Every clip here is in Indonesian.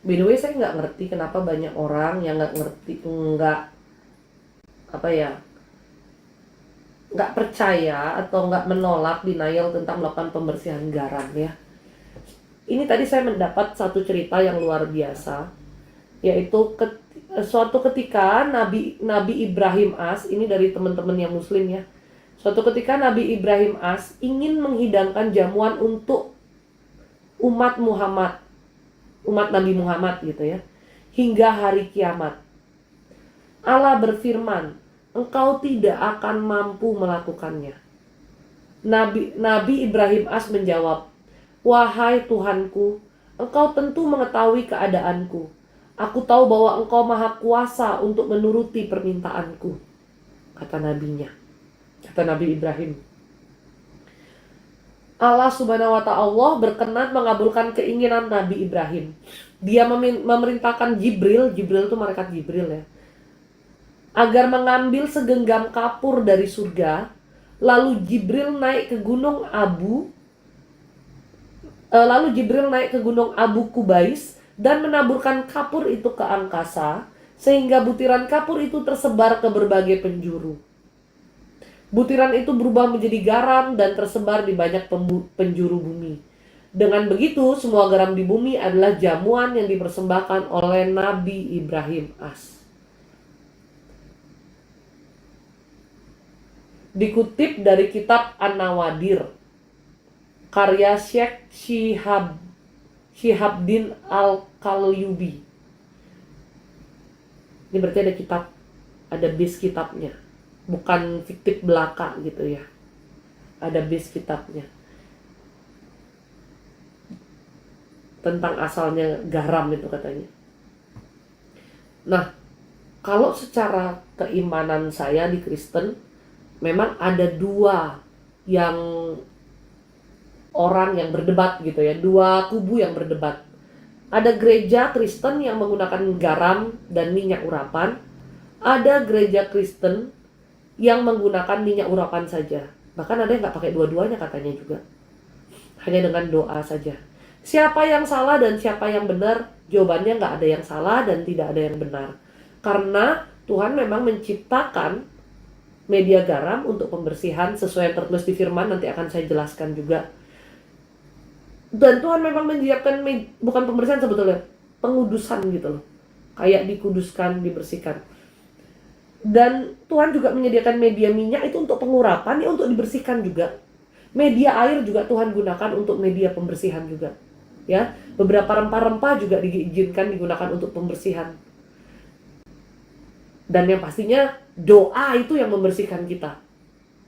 By the way, saya nggak ngerti kenapa banyak orang yang nggak percaya atau nggak menolak denial tentang melakukan pembersihan garam ya. Ini tadi saya mendapat satu cerita yang luar biasa, yaitu suatu ketika Nabi Ibrahim As, ini dari teman-teman yang muslim ya. Suatu ketika Nabi Ibrahim As ingin menghidangkan jamuan untuk umat Nabi Muhammad gitu ya, hingga hari kiamat. Allah berfirman, engkau tidak akan mampu melakukannya. Nabi Ibrahim As menjawab, wahai Tuhanku, engkau tentu mengetahui keadaanku. Aku tahu bahwa engkau maha kuasa untuk menuruti permintaanku, kata Nabi Ibrahim. Allah subhanahu wa ta'ala berkenan mengabulkan keinginan Nabi Ibrahim. Dia memerintahkan Jibril itu malaikat Jibril ya, agar mengambil segenggam kapur dari surga. Lalu Jibril naik ke gunung Abu Kubais dan menaburkan kapur itu ke angkasa, sehingga butiran kapur itu tersebar ke berbagai penjuru. Butiran itu berubah menjadi garam dan tersebar di banyak penjuru bumi. Dengan begitu, semua garam di bumi adalah jamuan yang dipersembahkan oleh Nabi Ibrahim As. Dikutip dari kitab An-Nawadir, karya Syekh Shihabdin Al-Qalyubi. Ini berarti ada base kitabnya, bukan fiktif belaka gitu ya. Ada base kitabnya tentang asalnya garam itu katanya. Nah, kalau secara keimanan saya di Kristen, memang ada dua orang yang berdebat gitu ya, dua kubu yang berdebat. Ada gereja Kristen yang menggunakan garam dan minyak urapan, ada gereja Kristen yang menggunakan minyak urapan saja. Bahkan ada yang nggak pakai dua-duanya katanya juga, hanya dengan doa saja. Siapa yang salah dan siapa yang benar? Jawabannya nggak ada yang salah dan tidak ada yang benar, karena Tuhan memang menciptakan media garam untuk pembersihan sesuai yang tertulis di firman, nanti akan saya jelaskan juga. Dan Tuhan memang menyiapkan bukan pembersihan sebetulnya, pengudusan gitu loh, kayak dikuduskan, dibersihkan. Dan Tuhan juga menyediakan media minyak itu untuk pengurapan, ya untuk dibersihkan juga. Media air juga Tuhan gunakan untuk media pembersihan juga. Ya, beberapa rempah-rempah juga diizinkan digunakan untuk pembersihan. Dan yang pastinya doa itu yang membersihkan kita.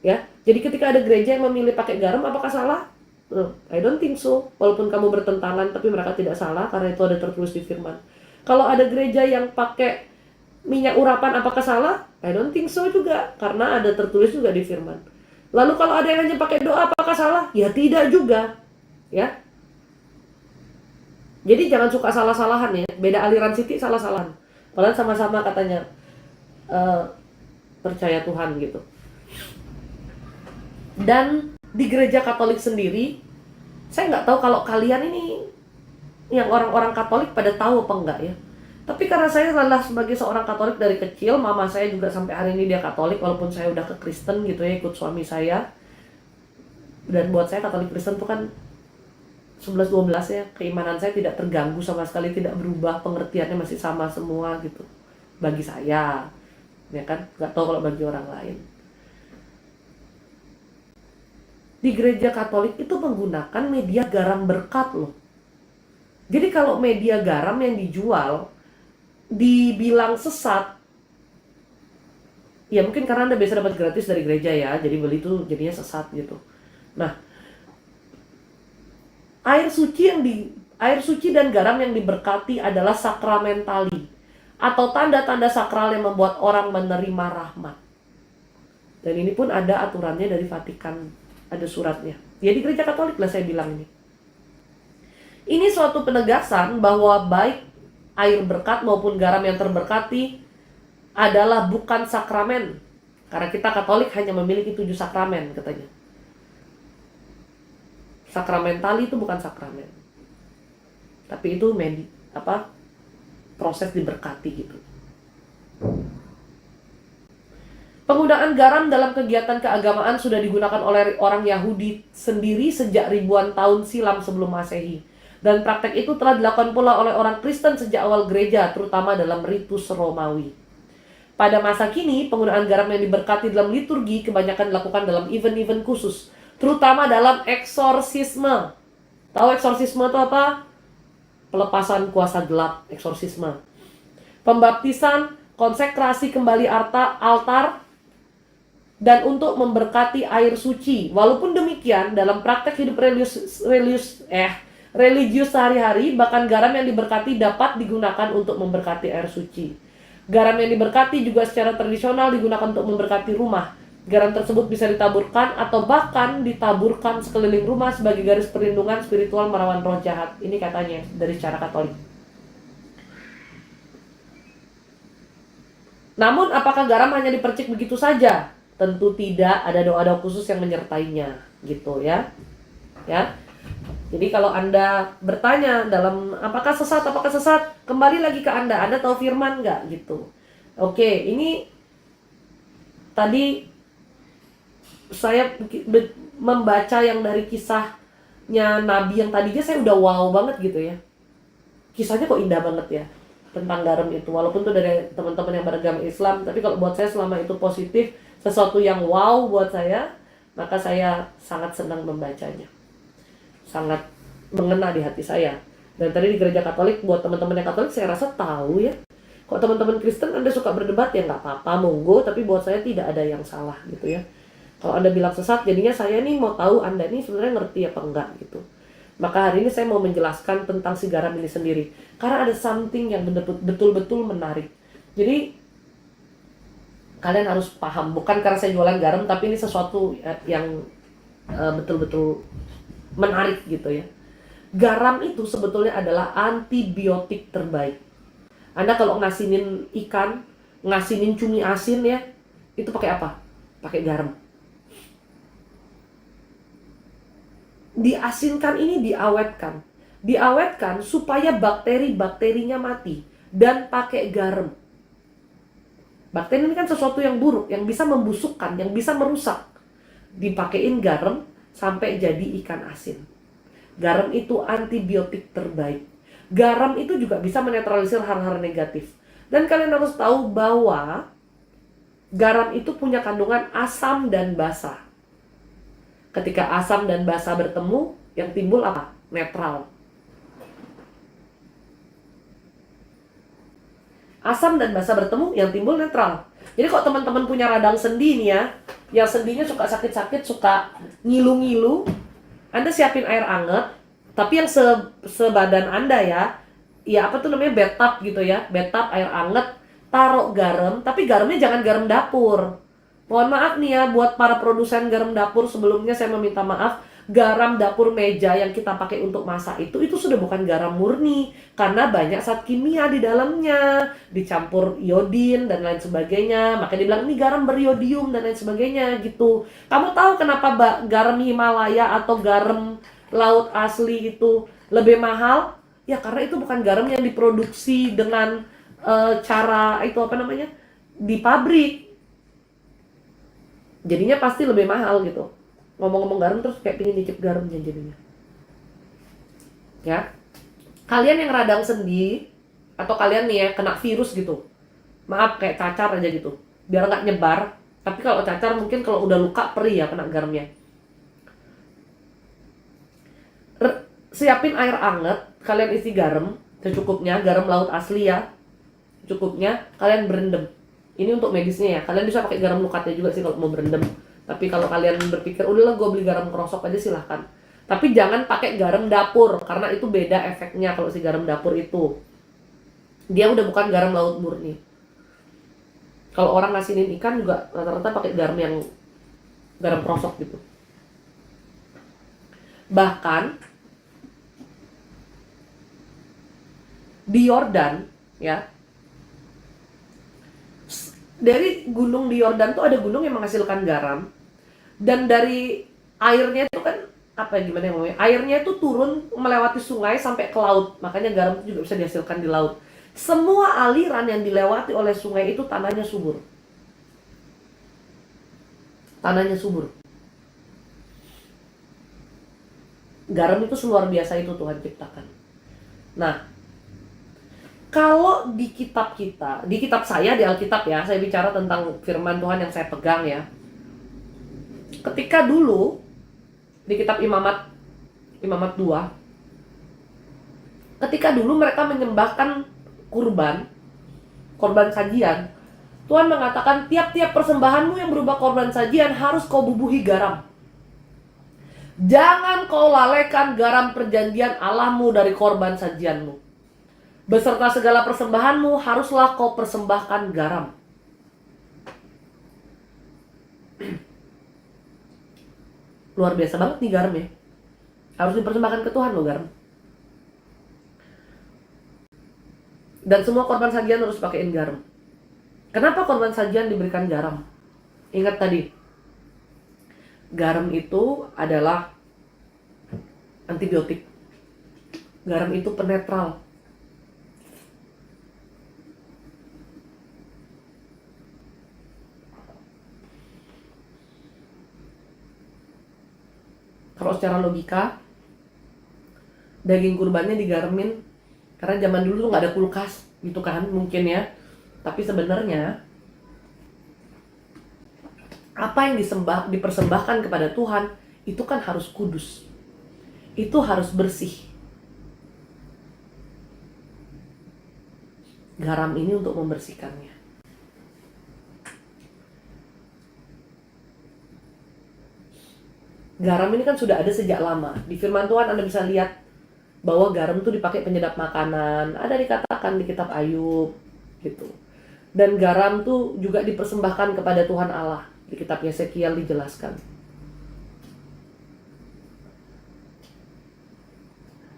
Ya, jadi ketika ada gereja yang memilih pakai garam, apakah salah? I don't think so. Walaupun kamu bertentangan, tapi mereka tidak salah karena itu ada tertulis di firman. Kalau ada gereja yang pakai minyak urapan, apakah salah? I don't think so juga, karena ada tertulis juga di firman. Lalu kalau ada yang hanya pakai doa, apakah salah? Ya tidak juga. Ya. Jadi jangan suka salah-salahan ya. Beda aliran Siti salah-salahan. Padahal sama-sama katanya percaya Tuhan gitu. Dan di gereja Katolik sendiri, saya nggak tahu kalau kalian ini yang orang-orang Katolik pada tahu apa enggak ya. Tapi karena saya adalah sebagai seorang Katolik dari kecil, mama saya juga sampai hari ini dia Katolik, walaupun saya udah ke Kristen gitu ya, ikut suami saya. Dan buat saya Katolik Kristen itu kan 11-12 ya, keimanan saya tidak terganggu sama sekali, tidak berubah, pengertiannya masih sama semua gitu bagi saya, ya kan, nggak tahu kalau bagi orang lain. Di gereja Katolik itu menggunakan media garam berkat loh. Jadi kalau media garam yang dijual dibilang sesat, ya mungkin karena Anda biasa dapat gratis dari gereja ya, jadi beli itu jadinya sesat gitu. Nah, air suci dan garam yang diberkati adalah sakramentali, atau tanda-tanda sakral yang membuat orang menerima rahmat. Dan ini pun ada aturannya dari Vatikan, ada suratnya. Ya di gereja Katolik lah saya bilang ini. Ini suatu penegasan bahwa baik air berkat maupun garam yang terberkati adalah bukan sakramen. Karena kita Katolik hanya memiliki 7 sakramen katanya. Sakramentali itu bukan sakramen, tapi itu proses diberkati gitu. Penggunaan garam dalam kegiatan keagamaan sudah digunakan oleh orang Yahudi sendiri sejak ribuan tahun silam sebelum Masehi. Dan praktek itu telah dilakukan pula oleh orang Kristen sejak awal gereja, terutama dalam ritus Romawi. Pada masa kini, penggunaan garam yang diberkati dalam liturgi kebanyakan dilakukan dalam event-event khusus, terutama dalam eksorsisme. Tahu eksorsisme itu apa? Pelepasan kuasa gelap, eksorsisme. Pembaptisan, konsekrasi kembali altar, dan untuk memberkati air suci. Walaupun demikian, dalam praktek hidup religius sehari-hari, bahkan garam yang diberkati dapat digunakan untuk memberkati air suci. Garam yang diberkati juga secara tradisional digunakan untuk memberkati rumah. Garam tersebut bisa ditaburkan atau bahkan ditaburkan sekeliling rumah sebagai garis perlindungan spiritual melawan roh jahat. Ini katanya dari secara Katolik. Namun apakah garam hanya dipercik begitu saja? Tentu tidak, ada doa-doa khusus yang menyertainya, gitu ya. Ya. Jadi kalau Anda bertanya dalam apakah sesat, kembali lagi ke Anda tahu firman nggak gitu. Oke, ini tadi saya membaca yang dari kisahnya Nabi yang tadinya saya udah wow banget gitu ya. Kisahnya kok indah banget ya tentang garam itu. Walaupun itu dari teman-teman yang beragama Islam, tapi kalau buat saya selama itu positif, sesuatu yang wow buat saya, maka saya sangat senang membacanya. Sangat mengena di hati saya. Dan tadi di gereja Katolik, buat teman-teman yang Katolik saya rasa tahu ya. Kok teman-teman Kristen Anda suka berdebat ya nggak apa-apa, monggo, tapi buat saya tidak ada yang salah gitu ya. Kalau Anda bilang sesat, jadinya saya nih mau tahu Anda nih sebenarnya ngerti apa enggak gitu. Maka hari ini saya mau menjelaskan tentang si garam ini sendiri. Karena ada something yang betul-betul menarik. Jadi kalian harus paham, bukan karena saya jualan garam, tapi ini sesuatu yang betul-betul menarik gitu ya. Garam itu sebetulnya adalah antibiotik terbaik. Anda kalau ngasinin ikan, ngasinin cumi asin ya, itu pakai apa? Pakai garam. Diasinkan ini diawetkan. Diawetkan supaya bakteri-bakterinya mati. Dan pakai garam. Bakteri ini kan sesuatu yang buruk, yang bisa membusukkan, yang bisa merusak. Dipakein garam sampai jadi ikan asin. Garam itu antibiotik terbaik. Garam itu juga bisa menetralisir hal-hal negatif. Dan kalian harus tahu bahwa garam itu punya kandungan asam dan basa. Ketika asam dan basa bertemu, yang timbul apa? Netral. Asam dan basa bertemu, yang timbul netral. Jadi kalau teman-teman punya radang sendi nih ya, yang sendinya suka sakit-sakit, suka ngilu-ngilu, Anda siapin air anget, tapi yang sebadan Anda ya apa tuh namanya, bathtub gitu ya, bathtub air anget, taruh garam, tapi garamnya jangan garam dapur. Mohon maaf nih ya, buat para produsen garam dapur, sebelumnya saya meminta maaf. Garam dapur meja yang kita pakai untuk masak itu sudah bukan garam murni, karena banyak zat kimia di dalamnya, dicampur iodin dan lain sebagainya. Makanya dibilang ini garam beriodium dan lain sebagainya gitu. Kamu tahu kenapa garam Himalaya atau garam laut asli itu lebih mahal? Ya karena itu bukan garam yang diproduksi dengan cara itu apa namanya, di pabrik. Jadinya pasti lebih mahal gitu. Ngomong-ngomong garam terus kayak pengen nyicip garamnya jadinya. Ya. Kalian yang radang sendi atau kalian nih ya kena virus gitu. Maaf kayak cacar aja gitu. Biar nggak nyebar. Tapi kalau cacar mungkin kalau udah luka perih ya kena garamnya. Siapin air anget, kalian isi garam secukupnya, garam laut asli ya. Cukupnya kalian berendam. Ini untuk medisnya ya. Kalian bisa pakai garam lukatnya juga sih kalau mau berendam. Tapi kalau kalian berpikir, udahlah gue beli garam kerosok aja, silahkan. Tapi jangan pakai garam dapur, karena itu beda efeknya kalau si garam dapur itu. Dia udah bukan garam laut murni. Kalau orang ngasinin ikan juga rata-rata pakai garam kerosok gitu. Bahkan di Yordan, ya, dari gunung di Yordan tuh ada gunung yang menghasilkan garam. Dan dari airnya itu kan gimana ya ngomongnya? Airnya itu turun melewati sungai sampai ke laut. Makanya garam itu juga bisa dihasilkan di laut. Semua aliran yang dilewati oleh sungai itu tanahnya subur. Tanahnya subur. Garam itu luar biasa, itu Tuhan ciptakan. Nah, kalau di kitab kita, di kitab saya, di Alkitab ya, saya bicara tentang firman Tuhan yang saya pegang ya. Ketika dulu di kitab Imamat 2, ketika dulu mereka menyembahkan korban sajian, Tuhan mengatakan tiap-tiap persembahanmu yang berupa korban sajian harus kau bubuhi garam. Jangan kau lalaikan garam perjanjian Allahmu dari korban sajianmu. Beserta segala persembahanmu haruslah kau persembahkan garam. Luar biasa banget nih garam ya. Harus dipersembahkan ke Tuhan loh garam. Dan semua korban sajian harus pakaiin garam. Kenapa korban sajian diberikan garam? Ingat tadi, garam itu adalah antibiotik. Garam itu penetral. Kalau secara logika, daging kurbannya digaramin, karena zaman dulu tuh nggak ada kulkas gitu kan, mungkin ya. Tapi sebenarnya apa yang dipersembahkan kepada Tuhan itu kan harus kudus, itu harus bersih. Garam ini untuk membersihkannya. Garam ini kan sudah ada sejak lama. Di firman Tuhan Anda bisa lihat bahwa garam itu dipakai penyedap makanan. Ada dikatakan di kitab Ayub gitu. Dan garam tuh juga dipersembahkan kepada Tuhan Allah. Di kitab Yesekiel dijelaskan.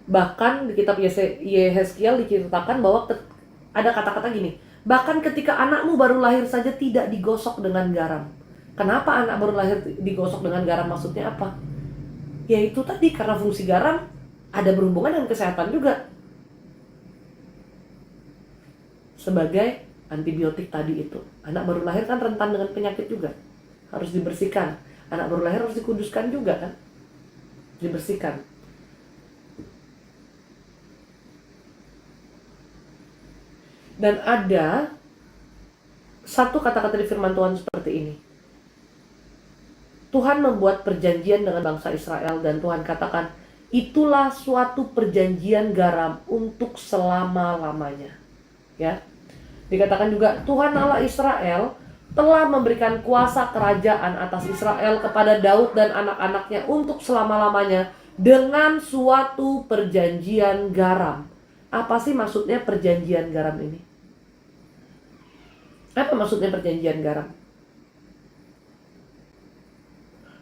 Bahkan di kitab Yesekiel diceritakan bahwa ada kata-kata gini, bahkan ketika anakmu baru lahir saja tidak digosok dengan garam. Kenapa anak baru lahir digosok dengan garam? Maksudnya apa? Yaitu tadi karena fungsi garam ada berhubungan dengan kesehatan juga. Sebagai antibiotik tadi itu. Anak baru lahir kan rentan dengan penyakit juga. Harus dibersihkan. Anak baru lahir harus dikuduskan juga kan. Dibersihkan. Dan ada satu kata-kata di firman Tuhan seperti ini. Tuhan membuat perjanjian dengan bangsa Israel dan Tuhan katakan, itulah suatu perjanjian garam untuk selama-lamanya. Ya. Dikatakan juga Tuhan Allah Israel telah memberikan kuasa kerajaan atas Israel kepada Daud dan anak-anaknya untuk selama-lamanya dengan suatu perjanjian garam. Apa sih maksudnya perjanjian garam ini? Apa maksudnya perjanjian garam?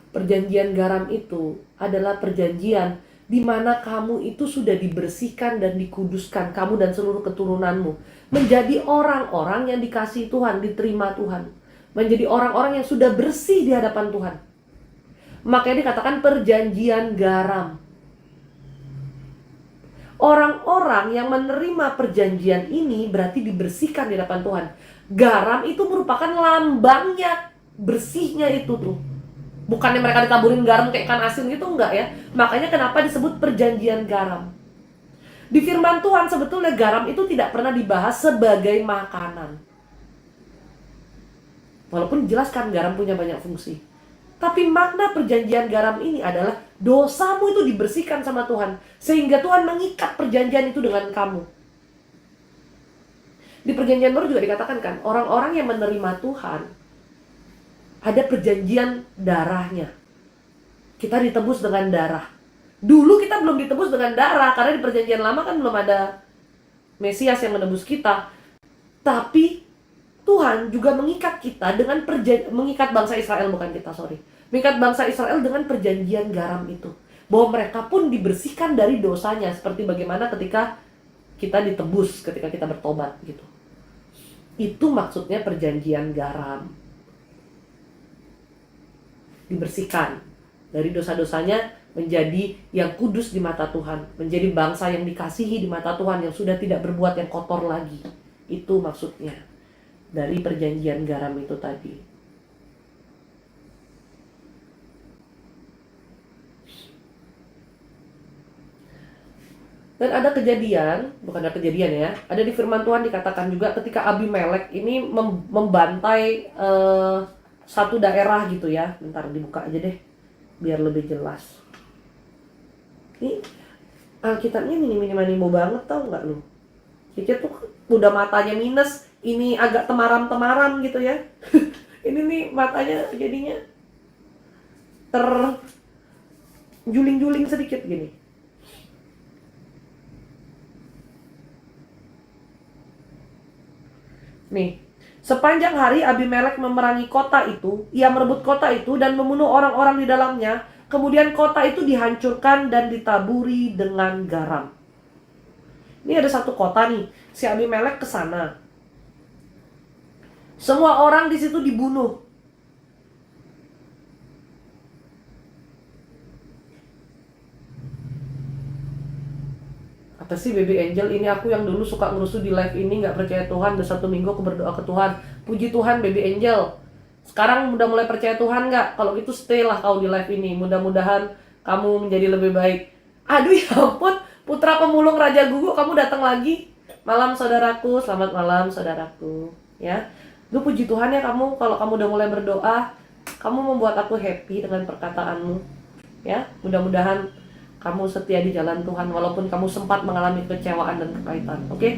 Perjanjian garam itu adalah perjanjian di mana kamu itu sudah dibersihkan dan dikuduskan, kamu dan seluruh keturunanmu menjadi orang-orang yang dikasihi Tuhan, diterima Tuhan, menjadi orang-orang yang sudah bersih di hadapan Tuhan. Makanya dikatakan perjanjian garam. Orang-orang yang menerima perjanjian ini berarti dibersihkan di hadapan Tuhan. Garam itu merupakan lambangnya bersihnya itu tuh. Bukannya mereka ditaburin garam kayak ikan asin gitu, enggak ya. Makanya kenapa disebut perjanjian garam. Di firman Tuhan sebetulnya garam itu tidak pernah dibahas sebagai makanan. Walaupun dijelaskan garam punya banyak fungsi. Tapi makna perjanjian garam ini adalah dosamu itu dibersihkan sama Tuhan. Sehingga Tuhan mengikat perjanjian itu dengan kamu. Di perjanjian baru juga dikatakan kan, orang-orang yang menerima Tuhan, ada perjanjian darahnya. Kita ditebus dengan darah. Dulu kita belum ditebus dengan darah, karena di perjanjian lama kan belum ada Mesias yang menebus kita. Tapi Tuhan juga mengikat kita dengan mengikat bangsa Israel, bukan kita, mengikat bangsa Israel dengan perjanjian garam itu. Bahwa mereka pun dibersihkan dari dosanya, seperti bagaimana ketika kita ditebus, ketika kita bertobat gitu. Itu maksudnya perjanjian garam. Dibersihkan dari dosa-dosanya menjadi yang kudus di mata Tuhan, menjadi bangsa yang dikasihi di mata Tuhan, yang sudah tidak berbuat yang kotor lagi. Itu maksudnya dari perjanjian garam itu tadi. Dan ada kejadian, bukan ada kejadian ya, ada di firman Tuhan dikatakan juga ketika Abimelek ini membantai satu daerah gitu ya. Bentar dibuka aja deh, biar lebih jelas. Ini Alkitabnya mini-mini banget, tau nggak lu? Cici tuh udah matanya minus, ini agak temaram-temaram gitu ya. Ini nih matanya jadinya terjuling-juling sedikit gini. Nih, sepanjang hari Abimelek memerangi kota itu, ia merebut kota itu dan membunuh orang-orang di dalamnya. Kemudian kota itu dihancurkan dan ditaburi dengan garam. Ini ada satu kota nih, si Abimelek ke sana. Semua orang di situ dibunuh. Apa sih baby angel ini? Aku yang dulu suka ngerusuh di live ini, nggak percaya Tuhan. Udah 1 minggu aku berdoa ke Tuhan. Puji Tuhan baby angel, sekarang udah mulai percaya Tuhan nggak? Kalau gitu stay lah kau di live ini. Mudah-mudahan kamu menjadi lebih baik. Aduh ya ampun, putra pemulung Raja Gugu, kamu datang lagi. Malam saudaraku, selamat malam saudaraku. Ya, lu puji Tuhan ya kamu. Kalau kamu udah mulai berdoa, kamu membuat aku happy dengan perkataanmu. Ya, mudah-mudahan kamu setia di jalan Tuhan walaupun kamu sempat mengalami kecewaan dan kepahitan. Oke?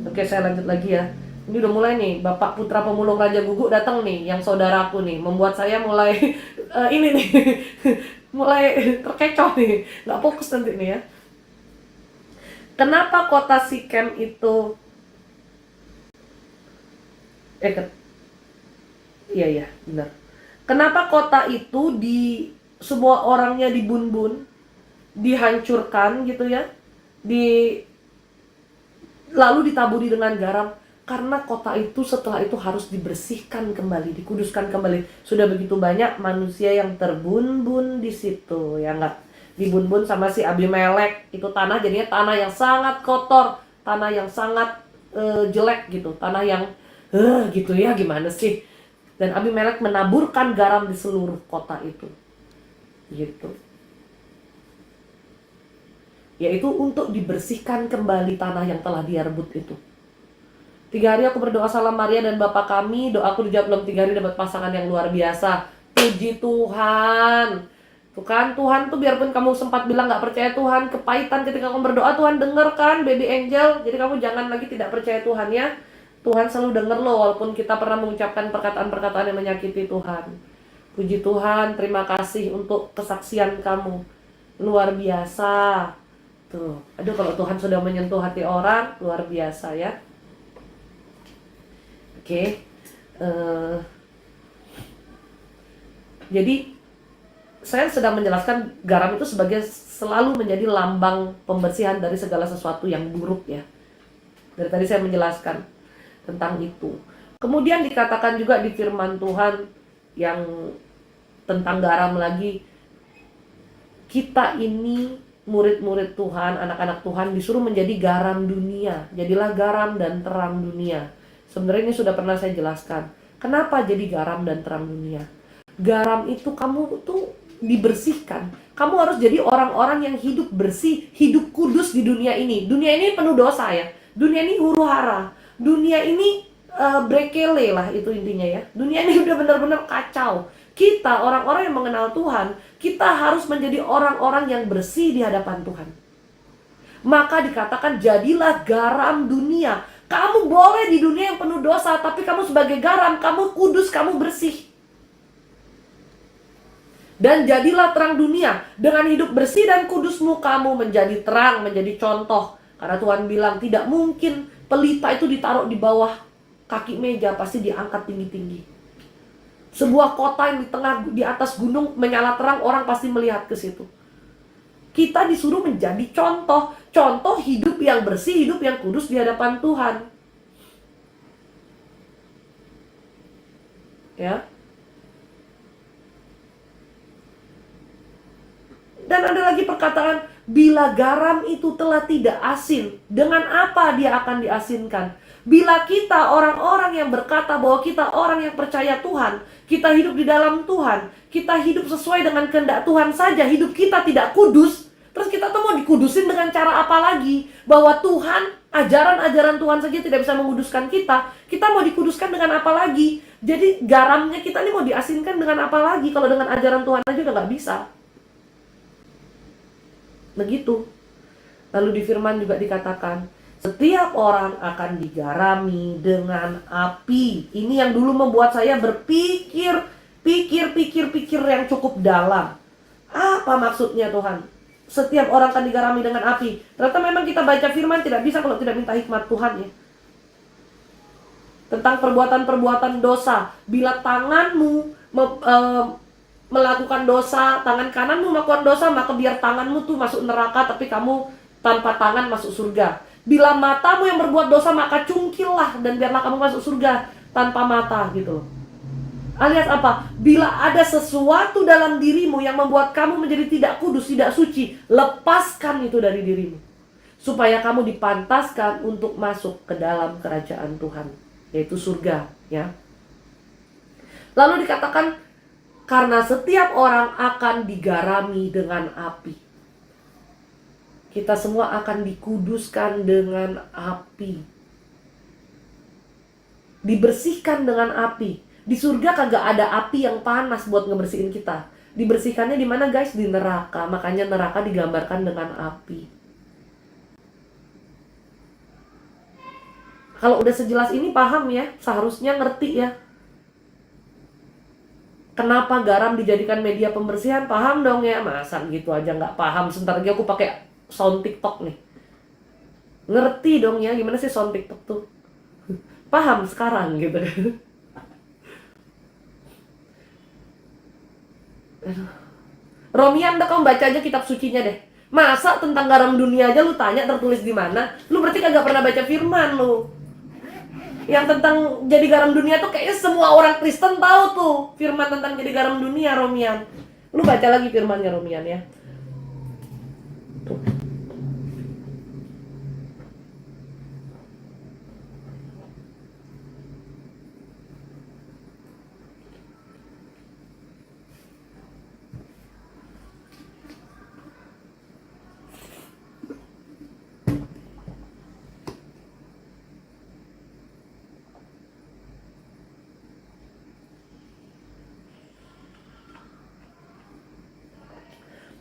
Oke, saya lanjut lagi ya. Ini udah mulai nih, Bapak Putra Pemulung Raja Gugu datang nih, yang saudaraku nih, membuat saya mulai ini nih, mulai terkecoh nih, nggak fokus nanti nih ya. Kenapa kota Sikem itu iya benar. Kenapa kota itu semua orangnya dibun-bun, dihancurkan gitu ya, lalu ditaburi dengan garam? Karena kota itu setelah itu harus dibersihkan kembali, dikuduskan kembali. Sudah begitu banyak manusia yang terbun-bun di situ, ya enggak? Dibun-bun sama si Abimelek. Itu tanah jadinya tanah yang sangat kotor, tanah yang sangat jelek gitu, tanah yang gitu ya, gimana sih? Dan Abimelek menaburkan garam di seluruh kota itu, gitu. Yaitu untuk dibersihkan kembali tanah yang telah dia rebut itu. 3 hari aku berdoa salam Maria dan Bapa kami, doaku dijawab dalam 3 hari dapat pasangan yang luar biasa. Puji Tuhan. Tuh kan, Tuhan tuh biarpun kamu sempat bilang gak percaya Tuhan, kepahitan ketika kamu berdoa, Tuhan denger kan baby angel. Jadi kamu jangan lagi tidak percaya Tuhan ya. Tuhan selalu denger loh, walaupun kita pernah mengucapkan perkataan-perkataan yang menyakiti Tuhan. Puji Tuhan, terima kasih untuk kesaksian kamu. Luar biasa. Tuh, aduh kalau Tuhan sudah menyentuh hati orang, luar biasa ya. Oke. Jadi saya sedang menjelaskan garam itu sebagai selalu menjadi lambang pembersihan dari segala sesuatu yang buruk ya. Dari tadi saya menjelaskan tentang itu. Kemudian dikatakan juga di firman Tuhan yang tentang garam lagi, kita ini murid-murid Tuhan, anak-anak Tuhan disuruh menjadi garam dunia. Jadilah garam dan terang dunia. Sebenarnya ini sudah pernah saya jelaskan. Kenapa jadi garam dan terang dunia? Garam itu kamu tuh dibersihkan. Kamu harus jadi orang-orang yang hidup bersih, hidup kudus di dunia ini. Dunia ini penuh dosa ya. Dunia ini huru hara. Dunia ini brekele lah itu intinya ya. Dunia ini udah benar-benar kacau. Kita orang-orang yang mengenal Tuhan, kita harus menjadi orang-orang yang bersih di hadapan Tuhan. Maka dikatakan jadilah garam dunia. Kamu boleh di dunia yang penuh dosa, tapi kamu sebagai garam, kamu kudus, kamu bersih. Dan jadilah terang dunia. Dengan hidup bersih dan kudusmu, kamu menjadi terang, menjadi contoh. Karena Tuhan bilang tidak mungkin pelita itu ditaruh di bawah kaki meja, pasti diangkat tinggi-tinggi. Sebuah kota yang di atas gunung menyala terang, orang pasti melihat ke situ. Kita disuruh menjadi contoh hidup yang bersih, hidup yang kudus di hadapan Tuhan. Ya. Dan ada lagi perkataan, bila garam itu telah tidak asin, dengan apa dia akan diasinkan? Bila kita orang-orang yang berkata bahwa kita orang yang percaya Tuhan, kita hidup di dalam Tuhan, kita hidup sesuai dengan kehendak Tuhan saja, hidup kita tidak kudus, terus kita tuh mau dikudusin dengan cara apa lagi? Bahwa Tuhan, ajaran-ajaran Tuhan saja tidak bisa menguduskan kita mau dikuduskan dengan apa lagi? Jadi garamnya kita ini mau diasinkan dengan apa lagi? Kalau dengan ajaran Tuhan aja udah nggak bisa. Begitu. Lalu di firman juga dikatakan, setiap orang akan digarami dengan api. Ini yang dulu membuat saya berpikir yang cukup dalam. Apa maksudnya Tuhan? Setiap orang akan digarami dengan api. Ternyata memang kita baca firman tidak bisa kalau tidak minta hikmat Tuhan ya. Tentang perbuatan-perbuatan dosa. Bila tanganmu melakukan dosa, tangan kananmu melakukan dosa, maka biar tanganmu tuh masuk neraka, tapi kamu tanpa tangan masuk surga. Bila matamu yang berbuat dosa, maka cungkillah dan biarlah kamu masuk surga tanpa mata gitu loh. Alias apa? Bila ada sesuatu dalam dirimu yang membuat kamu menjadi tidak kudus, tidak suci, lepaskan itu dari dirimu, supaya kamu dipantaskan untuk masuk ke dalam kerajaan Tuhan, yaitu surga ya. Lalu dikatakan, karena setiap orang akan digarami dengan api. Kita semua akan dikuduskan dengan api. Dibersihkan dengan api. Di surga kagak ada api yang panas buat ngebersihin kita. Dibersihkannya di mana guys? Di neraka. Makanya neraka digambarkan dengan api. Kalau udah sejelas ini paham ya, seharusnya ngerti ya. Kenapa garam dijadikan media pembersihan? Paham dong ya. Masa gitu aja nggak paham? Sebentar lagi aku pakai sound TikTok nih. Ngerti dong ya gimana sih sound TikTok tuh? Paham sekarang gitu kan. Romian, udah kamu baca aja kitab sucinya deh. Masa tentang garam dunia aja lu tanya tertulis di mana? Lu berarti kagak pernah baca firman lu. Yang tentang jadi garam dunia tuh kayaknya semua orang Kristen tahu tuh. Firman tentang jadi garam dunia, Romian. Lu baca lagi firmannya, Romian ya. Tuh.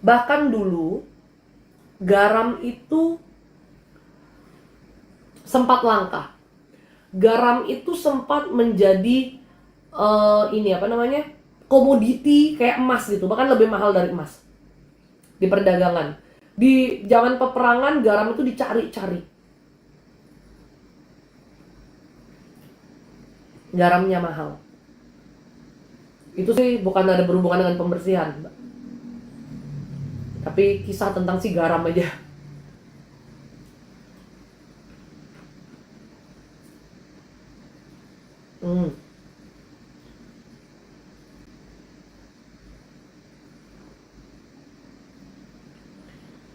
Bahkan dulu garam itu sempat langka. Garam itu sempat menjadi komoditi kayak emas gitu, bahkan lebih mahal dari emas di perdagangan. Di zaman peperangan garam itu dicari-cari. Garamnya mahal. Itu sih bukan ada berhubungan dengan pembersihan, tapi kisah tentang si garam aja.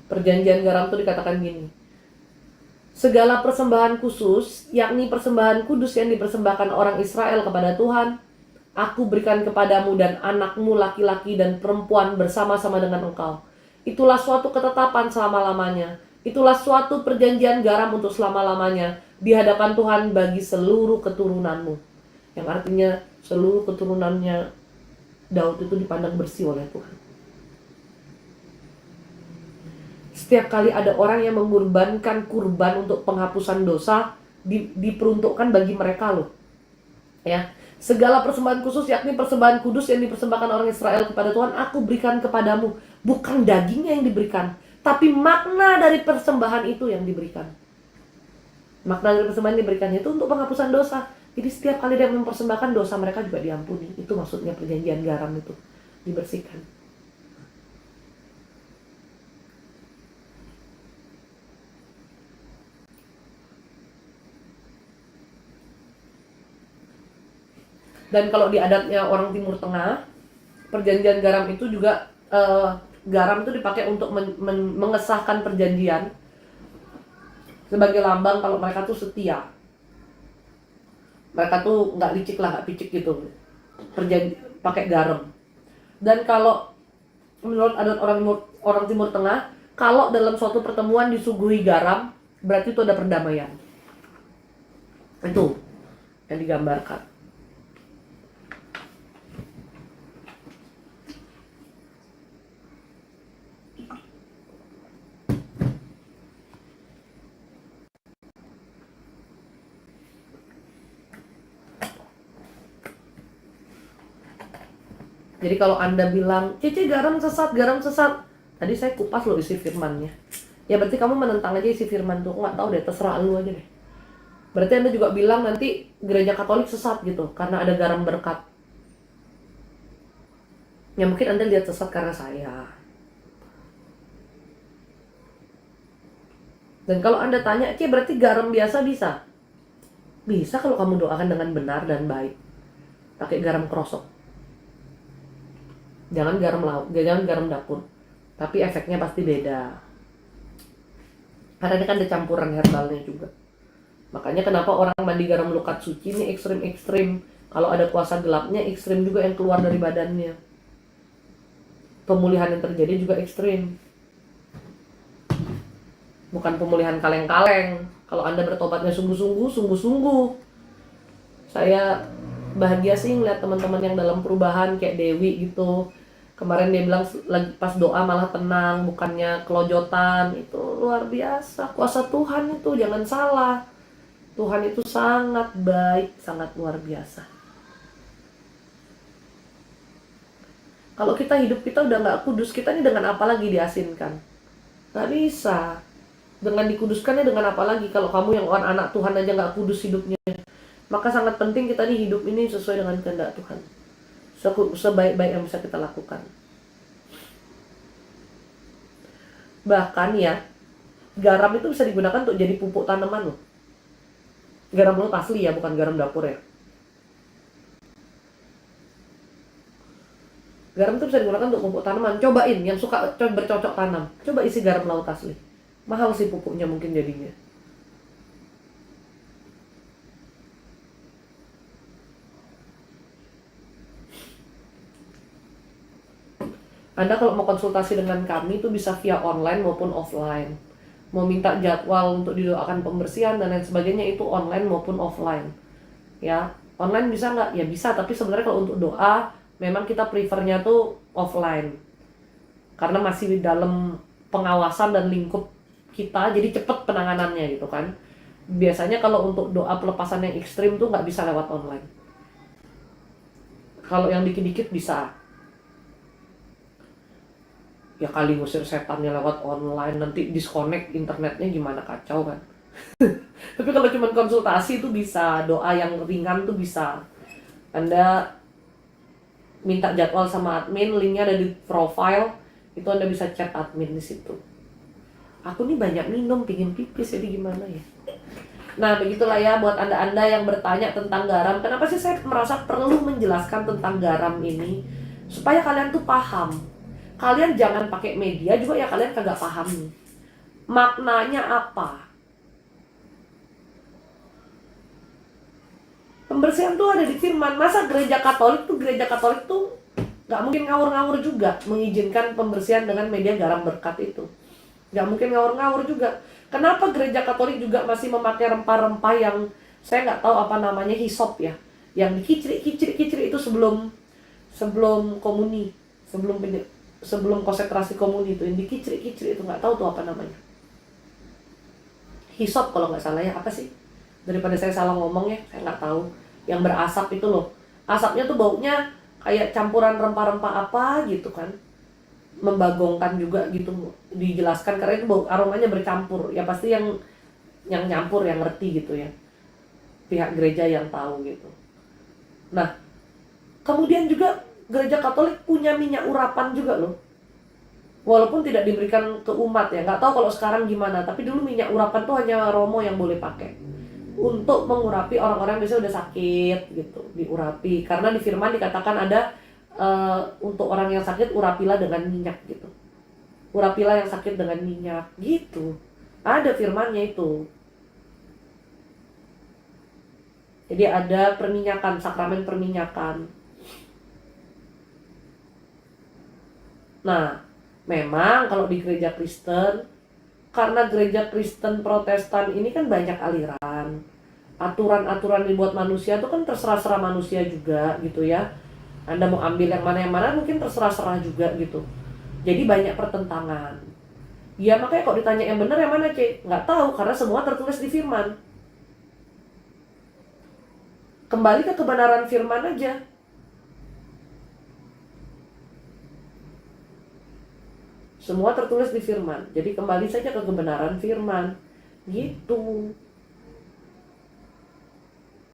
Perjanjian garam itu dikatakan gini. Segala persembahan khusus, yakni persembahan kudus yang dipersembahkan orang Israel kepada Tuhan, aku berikan kepadamu dan anakmu laki-laki dan perempuan bersama-sama dengan engkau. Itulah suatu ketetapan selama-lamanya. Itulah suatu perjanjian garam untuk selama-lamanya di hadapan Tuhan bagi seluruh keturunanmu. Yang artinya seluruh keturunannya Daud itu dipandang bersih oleh Tuhan. Setiap kali ada orang yang mengorbankan kurban untuk penghapusan dosa, diperuntukkan bagi mereka loh. Ya, segala persembahan khusus yakni persembahan kudus yang dipersembahkan orang Israel kepada Tuhan, aku berikan kepadamu. Bukan dagingnya yang diberikan, tapi makna dari persembahan itu yang diberikan. Makna dari persembahan diberikan itu untuk penghapusan dosa. Jadi setiap kali dia mempersembahkan, dosa mereka juga diampuni. Itu maksudnya perjanjian garam itu, dibersihkan. Dan kalau di adatnya orang Timur Tengah, perjanjian garam itu juga garam itu dipakai untuk mengesahkan perjanjian sebagai lambang kalau mereka tuh setia. Mereka tuh nggak licik lah, nggak picik gitu. Pakai garam. Dan kalau menurut adat orang Timur Tengah, kalau dalam suatu pertemuan disuguhi garam, berarti itu ada perdamaian. Itu yang digambarkan. Jadi kalau Anda bilang, Cici garam sesat, tadi saya kupas loh isi firmannya. Ya berarti kamu menentang aja isi firman tuh, nggak tahu deh, terserah lu aja deh. Berarti Anda juga bilang nanti gereja Katolik sesat gitu, karena ada garam berkat. Ya mungkin Anda lihat sesat karena saya. Dan kalau Anda tanya, Cici berarti garam biasa bisa? Bisa kalau kamu doakan dengan benar dan baik. Pakai garam krosok. Jangan garam laut, jangan garam dapur. Tapi efeknya pasti beda. Karena ini kan ada campuran herbalnya juga. Makanya kenapa orang mandi garam lukat suci ini ekstrim-ekstrim. Kalau ada kuasa gelapnya, ekstrim juga yang keluar dari badannya. Pemulihan yang terjadi juga ekstrim. Bukan pemulihan kaleng-kaleng. Kalau Anda bertobatnya sungguh-sungguh. Saya bahagia sih ngeliat teman-teman yang dalam perubahan kayak Dewi gitu. Kemarin dia bilang lagi pas doa malah tenang, bukannya kelojotan. Itu luar biasa. Kuasa Tuhan itu, jangan salah. Tuhan itu sangat baik, sangat luar biasa. Kalau hidup kita udah gak kudus, kita ini dengan apa lagi diasinkan? Gak bisa. Dengan dikuduskannya dengan apa lagi? Kalau kamu yang anak Tuhan aja gak kudus hidupnya. Maka sangat penting kita nih hidup ini sesuai dengan kehendak Tuhan. Sebaik-baik yang bisa kita lakukan. Bahkan ya, garam itu bisa digunakan untuk jadi pupuk tanaman loh. Garam laut asli ya, bukan garam dapur ya. Garam itu bisa digunakan untuk pupuk tanaman. Cobain, yang suka bercocok tanam, coba isi garam laut asli. Mahal sih pupuknya mungkin jadinya. Anda kalau mau konsultasi dengan kami itu bisa via online maupun offline. Mau minta jadwal untuk didoakan pembersihan dan lain sebagainya itu online maupun offline. Ya, online bisa nggak? Ya bisa, tapi sebenarnya kalau untuk doa memang kita prefernya tuh offline. Karena masih di dalam pengawasan dan lingkup kita, jadi cepet penanganannya gitu kan. Biasanya kalau untuk doa pelepasan yang ekstrim tuh nggak bisa lewat online. Kalau yang dikit-dikit bisa. Ya kali ngusir setannya lewat online, nanti disconnect internetnya gimana, kacau kan. Tapi kalau cuma konsultasi itu bisa, doa yang ringan tuh bisa. Anda minta jadwal sama admin, linknya ada di profile, itu Anda bisa chat admin di situ. Aku nih banyak minum, pingin pipis, jadi gimana ya. Nah begitulah ya buat Anda yang bertanya tentang garam. Kenapa sih saya merasa perlu menjelaskan tentang garam ini, supaya kalian tuh paham. Kalian jangan pakai media juga ya kalian kagak paham nih. Maknanya apa? Pembersihan tuh ada di firman. Masa gereja Katolik tuh gak mungkin ngawur-ngawur juga mengizinkan pembersihan dengan media garam berkat itu. Gak mungkin ngawur-ngawur juga. Kenapa gereja Katolik juga masih memakai rempah-rempah yang saya nggak tahu apa namanya, hisop ya, yang dikicrik-kicrik itu sebelum komuni, sebelum konsekrasi komuni itu, yang dikicrik-kicrik itu nggak tahu tuh apa namanya. Hisop kalau nggak salah ya, apa sih? Daripada saya salah ngomong ya, saya nggak tahu. Yang berasap itu loh, asapnya tuh baunya kayak campuran rempah-rempah apa gitu kan, membagongkan juga gitu, dijelaskan karena itu bau, aromanya bercampur. Ya pasti yang nyampur yang ngerti gitu ya, pihak gereja yang tahu gitu. Nah, kemudian juga gereja Katolik punya minyak urapan juga loh. Walaupun tidak diberikan ke umat ya, nggak tahu kalau sekarang gimana. Tapi dulu minyak urapan tuh hanya Romo yang boleh pakai untuk mengurapi orang-orang biasanya udah sakit gitu, diurapi. Karena di firman dikatakan ada untuk orang yang sakit urapilah dengan minyak gitu. urapilah yang sakit dengan minyak, gitu. Ada firmannya itu. Jadi ada perminyakan, sakramen perminyakan. Nah, memang kalau di gereja Kristen, karena gereja Kristen Protestan ini kan banyak aliran. Aturan-aturan dibuat manusia itu kan terserah-serah manusia juga gitu ya. Anda mau ambil yang mana mungkin terserah-serah juga gitu. Jadi banyak pertentangan. Ya makanya kalau ditanya yang benar yang mana, Cek? Nggak tahu, karena semua tertulis di firman. Kembali ke kebenaran firman aja. Semua tertulis di firman. Jadi kembali saja ke kebenaran firman. Gitu.